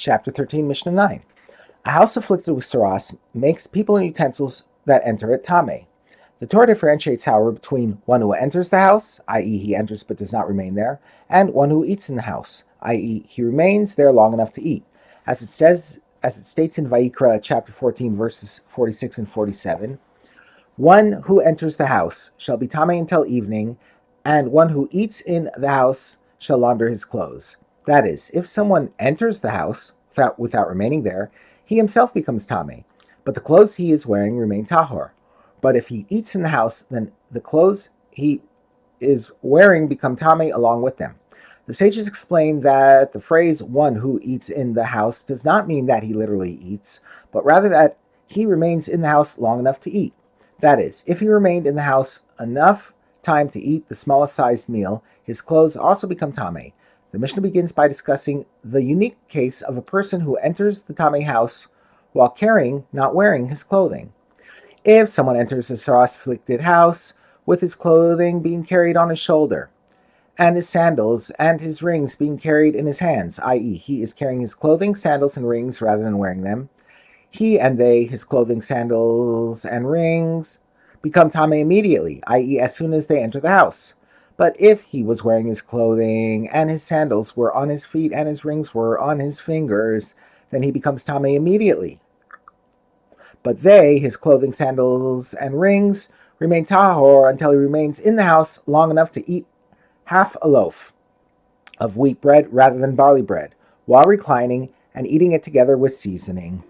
Chapter 13, Mishnah 9. A house afflicted with saras makes people and utensils that enter it tameh. The Torah differentiates, however, between one who enters the house, i.e. he enters but does not remain there, and one who eats in the house, i.e. he remains there long enough to eat. As it states in Vayikra chapter 14, verses 46 and 47, one who enters the house shall be tameh until evening, and one who eats in the house shall launder his clothes. That is, if someone enters the house without remaining there, he himself becomes tameh, but the clothes he is wearing remain tahor. But if he eats in the house, then the clothes he is wearing become tameh along with them. The sages explain that the phrase "one who eats in the house" does not mean that he literally eats, but rather that he remains in the house long enough to eat. That is, if he remained in the house enough time to eat the smallest sized meal, his clothes also become tameh. The Mishnah begins by discussing the unique case of a person who enters the tameh house while carrying, not wearing, his clothing. If someone enters a saras-afflicted house with his clothing being carried on his shoulder, and his sandals and his rings being carried in his hands, i.e., he is carrying his clothing, sandals, and rings rather than wearing them, he and they, his clothing, sandals, and rings, become tameh immediately, i.e., as soon as they enter the house. But if he was wearing his clothing and his sandals were on his feet and his rings were on his fingers, then he becomes tameh immediately. But they, his clothing, sandals, and rings, remain tahor until he remains in the house long enough to eat half a loaf of wheat bread rather than barley bread, while reclining and eating it together with seasoning.